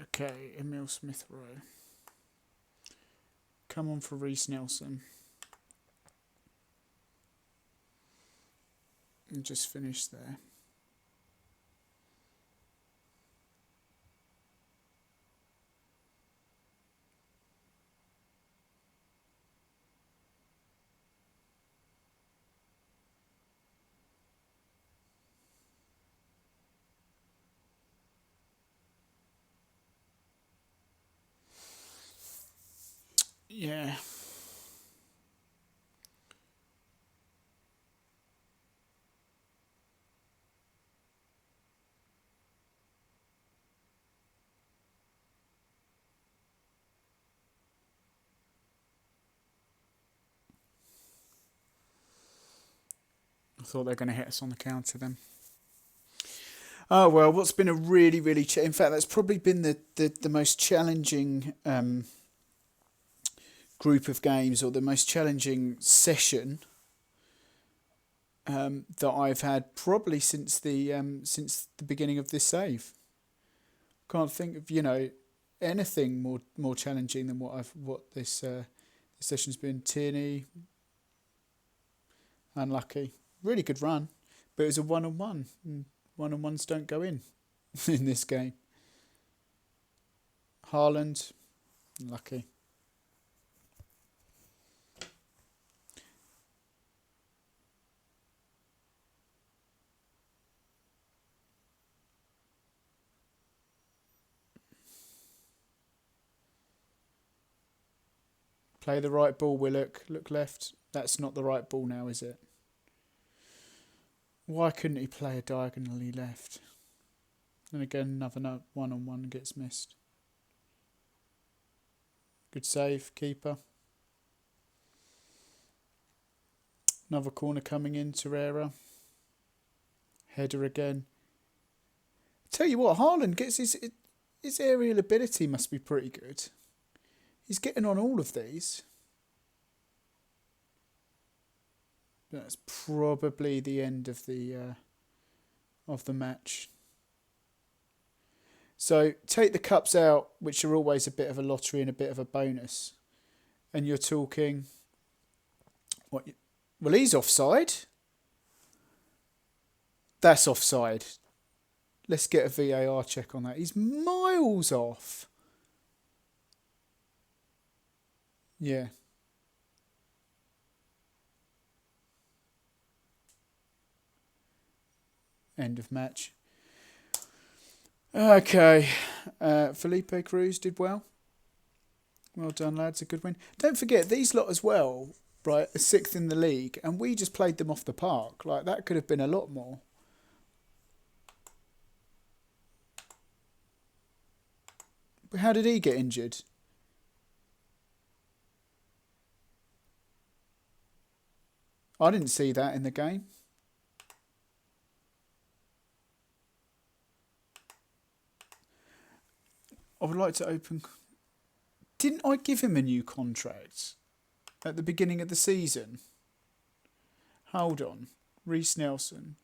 Okay, Emile Smith-Rowe. Come on for Reece Nelson. And just finish there. Yeah. I thought they were going to hit us on the counter then. Oh, well, what's been a really, really... in fact, that's probably been the most challenging group of games, or the most challenging session that I've had probably since the beginning of this save. Can't think of anything more challenging than what this session's been. Tierney, unlucky, really good run, but it was a 1-on-1. 1-on-1s don't go in this game. Haaland, lucky. Play the right ball, Willock. Look left. That's not the right ball now, is it? Why couldn't he play a diagonally left? And again, another 1-on-1 gets missed. Good save, keeper. Another corner coming in, Torreira. Header again. Tell you what, Haaland gets his aerial ability must be pretty good. He's getting on all of these. That's probably the end of the match. So take the cups out, which are always a bit of a lottery and a bit of a bonus, and you're talking. What? Well, he's offside. That's offside. Let's get a VAR check on that. He's miles off. Yeah. End of match. Okay. Felipe Cruz did well. Well done, lads. A good win. Don't forget, these lot as well, right, are 6th in the league, and we just played them off the park. Like, that could have been a lot more. But how did he get injured? I didn't see that in the game. I would like to open... Didn't I give him a new contract at the beginning of the season? Hold on. Reece Nelson.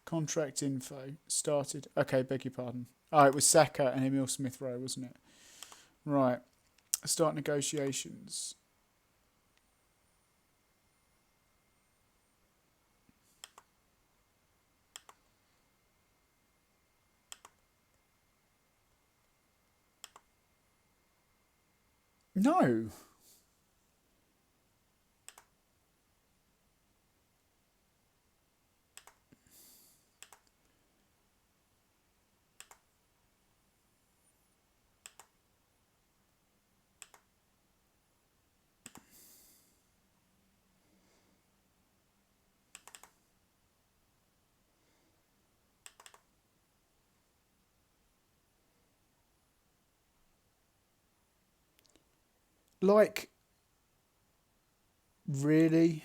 Contract info. Started. Okay, beg your pardon. Oh, it was Saka and Emil Smith-Rowe, wasn't it? Right. Start negotiations. No. Like, really?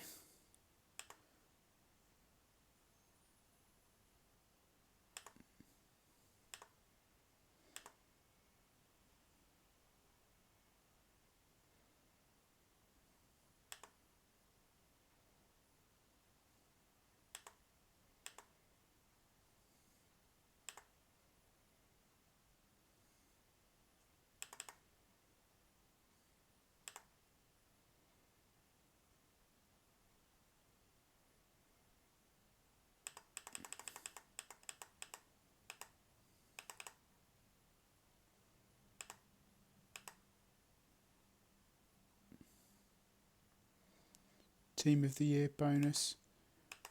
Team of the Year bonus.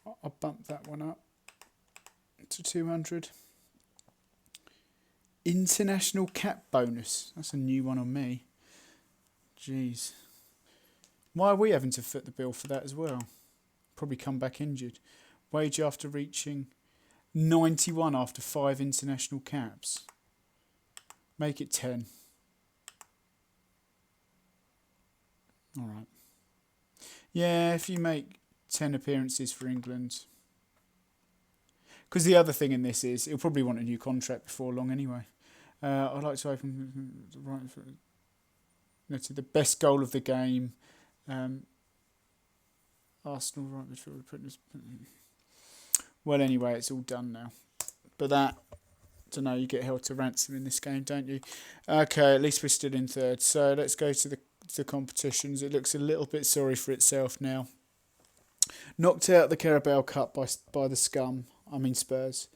I'll bump that one up to 200. International cap bonus. That's a new one on me. Jeez. Why are we having to foot the bill for that as well? Probably come back injured. Wage after reaching 91 after 5 international caps. Make it 10. Alright. Yeah, if you make 10 appearances for England. Because the other thing in this is, he'll probably want a new contract before long anyway. I'd like to open to the best goal of the game. Arsenal right midfield. Well, anyway, it's all done now. But that, I don't know, you get held to ransom in this game, don't you? Okay, at least we're still in third. So let's go to the competitions. It looks a little bit sorry for itself now. Knocked out the Carabao Cup by the scum. I mean Spurs.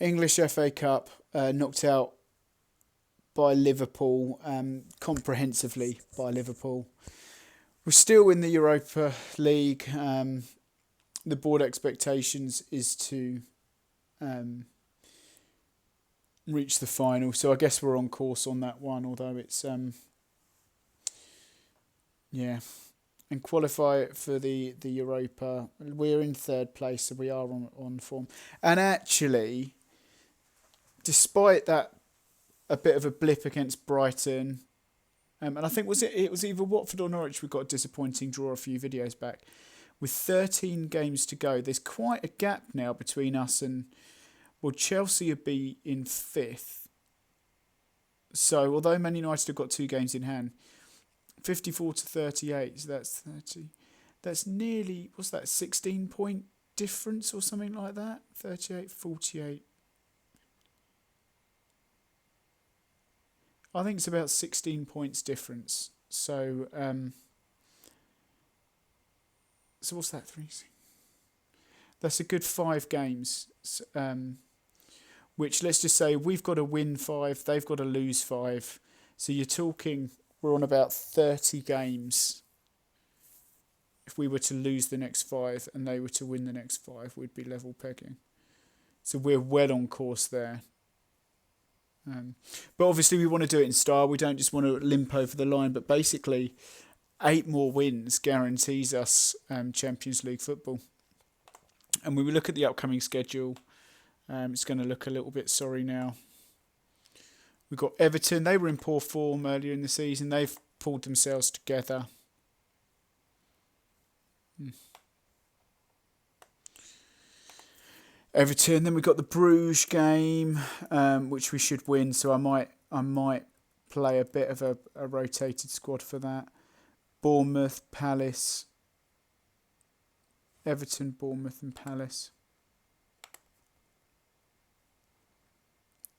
English FA Cup knocked out by Liverpool, comprehensively by Liverpool. We're still in the Europa League. The board expectations is to reach the final, so I guess we're on course on that one, although it's yeah, and qualify for the Europa. We're in third place, so we are on form. And actually, despite that, a bit of a blip against Brighton, and I think it was either Watford or Norwich. We got a disappointing draw a few videos back. with 13 games to go, there's quite a gap now between us and, well, Chelsea would be in 5th. So although Man United have got 2 games in hand, 54 to 38, so that's 30. That's nearly, what's that, 16 point difference or something like that? 38, 48. I think it's about 16 points difference. So, so what's that? 3. That's a good 5 games. Which, let's just say we've got to win 5, they've got to lose 5. So you're talking, we're on about 30 games. If we were to lose the next 5 and they were to win the next 5, we'd be level pegging. So we're well on course there. But obviously we want to do it in style. We don't just want to limp over the line. But basically, 8 more wins guarantees us Champions League football. And when we look at the upcoming schedule, it's going to look a little bit sorry now. We've got Everton. They were in poor form earlier in the season. They've pulled themselves together. Everton. Then we've got the Bruges game, which we should win. So I might play a bit of a rotated squad for that. Bournemouth, Palace. Everton, Bournemouth and Palace.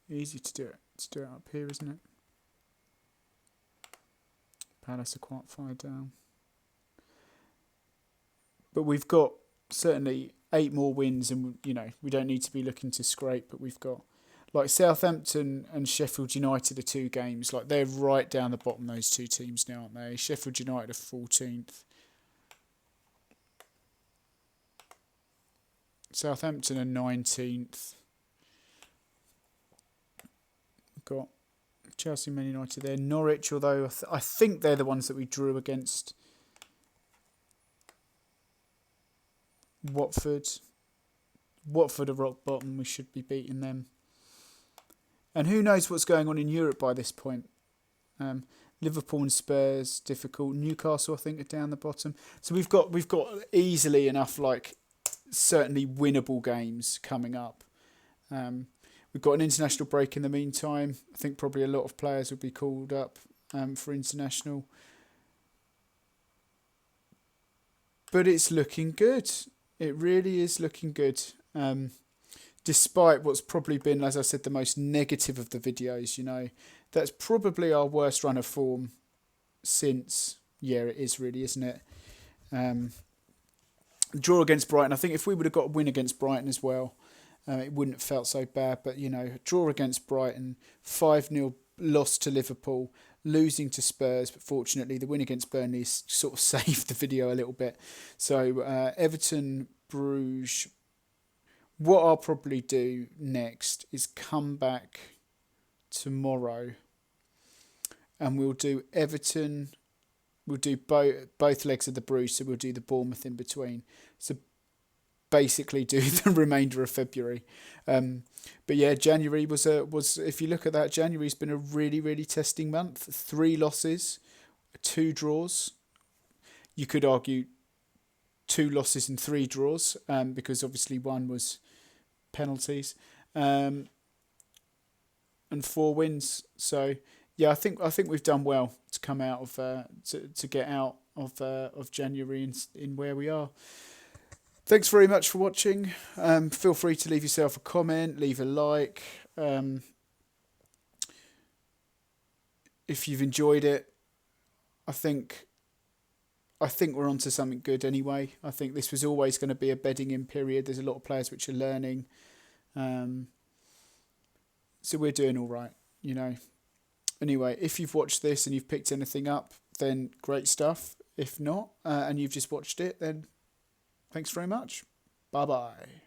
Easy to do it. Let's do it up here, isn't it? Palace are quite far down. But we've got certainly 8 more wins, and we don't need to be looking to scrape, but we've got like Southampton and Sheffield United are 2 games. Like they're right down the bottom, those 2 teams now, aren't they? Sheffield United are 14th. Southampton are 19th. We've got Chelsea, Man United there. Norwich, although I think they're the ones that we drew against. Watford are rock bottom. We should be beating them. And who knows what's going on in Europe by this point. Liverpool and Spurs, difficult. Newcastle, I think, are down the bottom. So we've got easily enough, like, certainly winnable games coming up. We've got an international break in the meantime. I think probably a lot of players will be called up for international. But it's looking good. It really is looking good. Despite what's probably been, as I said, the most negative of the videos, that's probably our worst run of form since, it is really, isn't it? Draw against Brighton. I think if we would have got a win against Brighton as well, it wouldn't have felt so bad. But, draw against Brighton, 5-0 loss to Liverpool, losing to Spurs, but fortunately the win against Burnley sort of saved the video a little bit. So Everton, Bruges. What I'll probably do next is come back tomorrow and we'll do Everton. We'll do both legs of the Bruges, so we'll do the Bournemouth in between. So basically do the remainder of February. But yeah, January was if you look at that, January's been a really, really testing month. 3 losses, 2 draws. You could argue 2 losses and 3 draws, because obviously one was penalties, and 4 wins. So yeah, I think we've done well to come out of to get out of January in where we are. Thanks very much for watching. Feel free to leave yourself a comment, leave a like. If you've enjoyed it, I think we're onto something good anyway. I think this was always going to be a bedding in period. There's a lot of players which are learning. So we're doing all right, Anyway, if you've watched this and you've picked anything up, then great stuff. If not, and you've just watched it, then thanks very much. Bye-bye.